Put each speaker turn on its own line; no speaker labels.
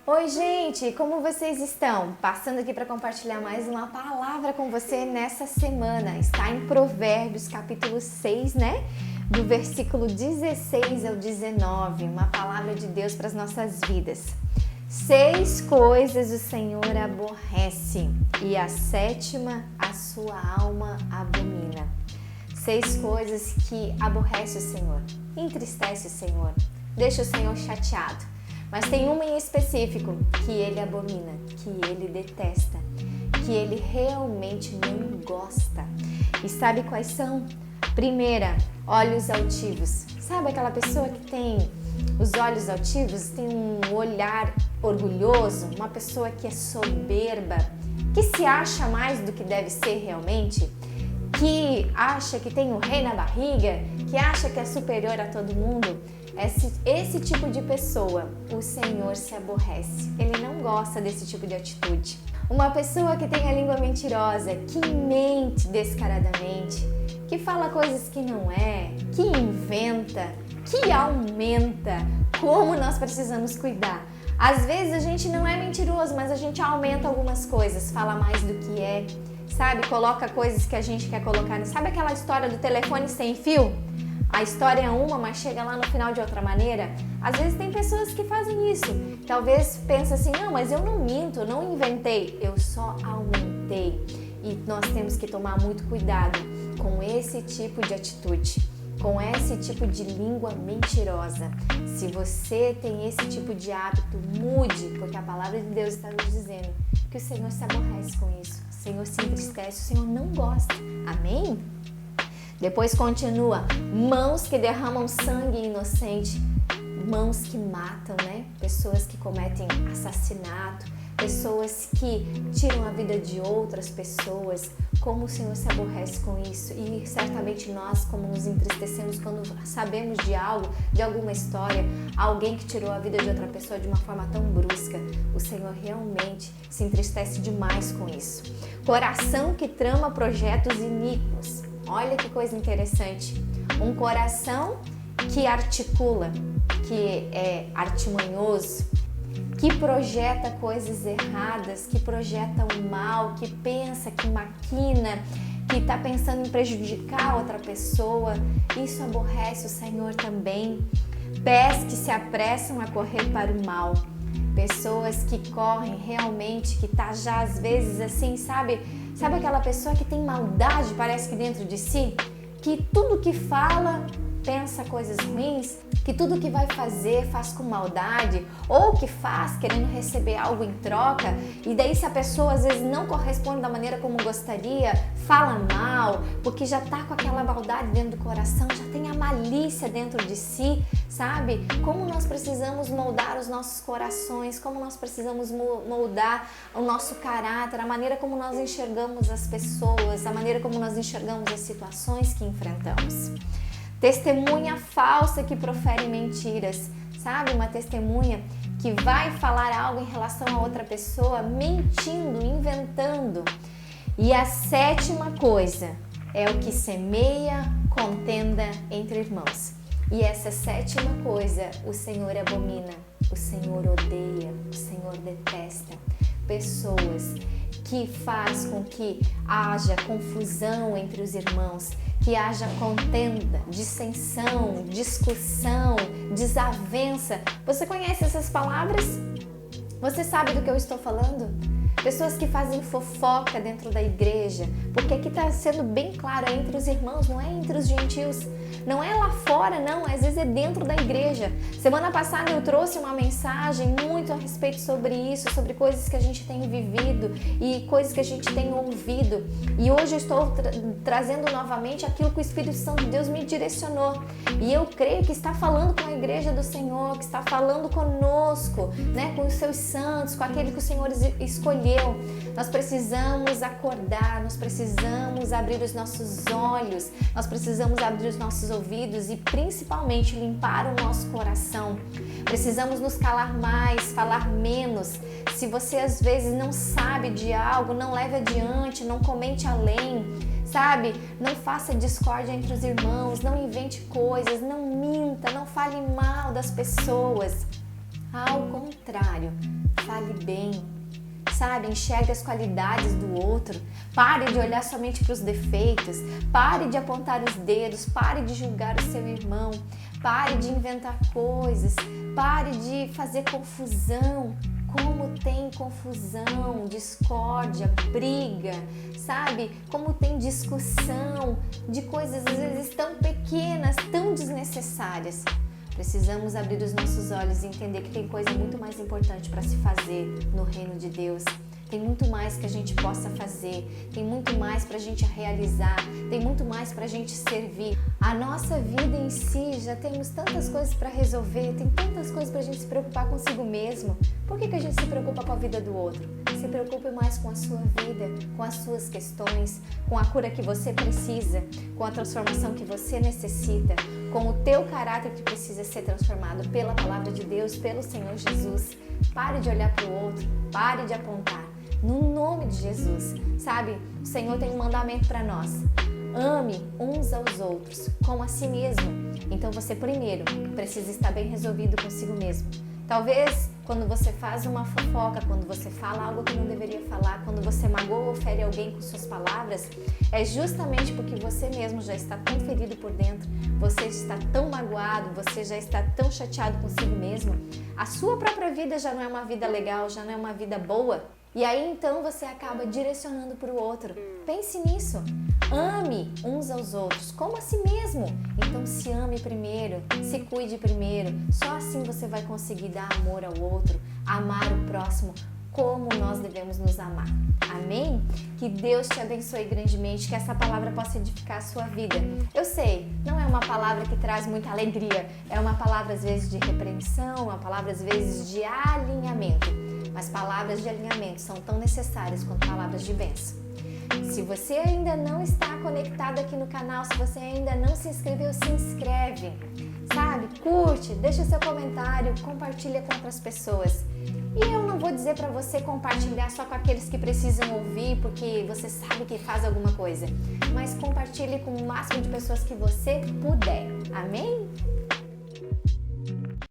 Oi, gente, como vocês estão? Passando aqui para compartilhar mais uma palavra com você nessa semana. Está em Provérbios, capítulo 6, né? Do versículo 16 ao 19, uma palavra de Deus para as nossas vidas. 6 coisas o Senhor aborrece e a 7ª a sua alma abomina. 6 coisas que aborrece o Senhor, entristece o Senhor, deixa o Senhor chateado. Mas tem uma em específico que ele abomina, que ele detesta, que ele realmente não gosta. E sabe quais são? Primeira, olhos altivos. Sabe aquela pessoa que tem os olhos altivos, tem um olhar orgulhoso, uma pessoa que é soberba, que se acha mais do que deve ser realmente, que acha que tem o rei na barriga, que acha que é superior a todo mundo? Esse tipo de pessoa, o Senhor se aborrece. Ele não gosta desse tipo de atitude. Uma pessoa que tem a língua mentirosa, que mente descaradamente, que fala coisas que não é, que inventa, que aumenta. Como nós precisamos cuidar? Às vezes a gente não é mentiroso, mas a gente aumenta algumas coisas, fala mais do que é, sabe? Coloca coisas que a gente quer colocar. Sabe aquela história do telefone sem fio? A história é uma, mas chega lá no final de outra maneira. Às vezes tem pessoas que fazem isso. Talvez pense assim, não, mas eu não minto, eu não inventei, eu só aumentei. E nós temos que tomar muito cuidado com esse tipo de atitude, com esse tipo de língua mentirosa. Se você tem esse tipo de hábito, mude, porque a palavra de Deus está nos dizendo que o Senhor se aborrece com isso. O Senhor se entristece, o Senhor não gosta. Amém? Depois continua, mãos que derramam sangue inocente, mãos que matam, né? Pessoas que cometem assassinato, pessoas que tiram a vida de outras pessoas. Como o Senhor se aborrece com isso? E certamente nós, como nos entristecemos quando sabemos de algo, de alguma história, alguém que tirou a vida de outra pessoa de uma forma tão brusca, o Senhor realmente se entristece demais com isso. Coração que trama projetos iníquos. Olha que coisa interessante, um coração que articula, que é artimanhoso, que projeta coisas erradas, que projeta o mal, que pensa, que maquina, que está pensando em prejudicar outra pessoa, isso aborrece o Senhor também. Pés que se apressam a correr para o mal, pessoas que correm realmente, que tá já às vezes assim, sabe aquela pessoa que tem maldade, parece que dentro de si, que tudo que fala pensa coisas ruins, que tudo que vai fazer faz com maldade, ou que faz querendo receber algo em troca, e daí se a pessoa às vezes não corresponde da maneira como gostaria, fala mal, porque já tá com aquela maldade dentro do coração, já tem a malícia dentro de si, sabe? Como nós precisamos moldar os nossos corações, como nós precisamos moldar o nosso caráter, a maneira como nós enxergamos as pessoas, a maneira como nós enxergamos as situações que enfrentamos. Testemunha falsa que profere mentiras, sabe? Uma testemunha que vai falar algo em relação a outra pessoa, mentindo, inventando. E a 7ª coisa é o que semeia contenda entre irmãos. E essa 7ª coisa o Senhor abomina, o Senhor odeia, o Senhor detesta. Pessoas que faz com que haja confusão entre os irmãos, que haja contenda, dissensão, discussão, desavença. Você conhece essas palavras? Você sabe do que eu estou falando? Pessoas que fazem fofoca dentro da igreja, porque aqui está sendo bem claro, é entre os irmãos, não é entre os gentios. Não é lá fora, não, às vezes é dentro da igreja. Semana passada eu trouxe uma mensagem muito a respeito sobre isso, sobre coisas que a gente tem vivido e coisas que a gente tem ouvido. E hoje eu estou trazendo novamente aquilo que o Espírito Santo de Deus me direcionou. E eu creio que está falando com a igreja do Senhor, que está falando conosco, né, com os seus santos, com aquele que o Senhor escolheu. Nós precisamos acordar, nós precisamos abrir os nossos olhos, nós precisamos abrir os nossos ouvidos e principalmente limpar o nosso coração. Precisamos nos calar mais, falar menos. Se você às vezes não sabe de algo, não leve adiante, não comente além, sabe? Não faça discórdia entre os irmãos, não invente coisas, não minta, não fale mal das pessoas. Ao contrário, bem. Sabe, enxergue as qualidades do outro, pare de olhar somente para os defeitos, pare de apontar os dedos, pare de julgar o seu irmão, pare de inventar coisas, pare de fazer confusão. Como tem confusão, discórdia, briga, sabe? Como tem discussão de coisas às vezes tão pequenas, tão desnecessárias. Precisamos abrir os nossos olhos e entender que tem coisa muito mais importante para se fazer no reino de Deus. Tem muito mais que a gente possa fazer, tem muito mais para a gente realizar, tem muito mais para a gente servir. A nossa vida em si, já temos tantas coisas para resolver, tem tantas coisas para a gente se preocupar consigo mesmo. Por que a gente se preocupa com a vida do outro? Se preocupe mais com a sua vida, com as suas questões, com a cura que você precisa, com a transformação que você necessita, com o teu caráter que precisa ser transformado pela palavra de Deus, pelo Senhor Jesus. Pare de olhar para o outro, pare de apontar. No nome de Jesus, sabe? O Senhor tem um mandamento para nós. Ame uns aos outros, como a si mesmo. Então você primeiro precisa estar bem resolvido consigo mesmo. Talvez quando você faz uma fofoca, quando você fala algo que não deveria falar, quando você magoa ou fere alguém com suas palavras, é justamente porque você mesmo já está tão ferido por dentro, você está tão magoado, você já está tão chateado consigo mesmo. A sua própria vida já não é uma vida legal, já não é uma vida boa. E aí então você acaba direcionando para o outro. Pense nisso. Ame uns aos outros, como a si mesmo. Então se ame primeiro, se cuide primeiro. Só assim você vai conseguir dar amor ao outro, amar o próximo como nós devemos nos amar. Amém? Que Deus te abençoe grandemente, que essa palavra possa edificar a sua vida. Eu sei, não é uma palavra que traz muita alegria, é uma palavra às vezes de repreensão, uma palavra às vezes de alinhamento. Mas palavras de alinhamento são tão necessárias quanto palavras de bênção. Se você ainda não está conectado aqui no canal, se você ainda não se inscreveu, se inscreve, sabe? Curte, deixa seu comentário, compartilha com outras pessoas. E eu não vou dizer para você compartilhar só com aqueles que precisam ouvir, porque você sabe que faz alguma coisa, mas compartilhe com o máximo de pessoas que você puder. Amém?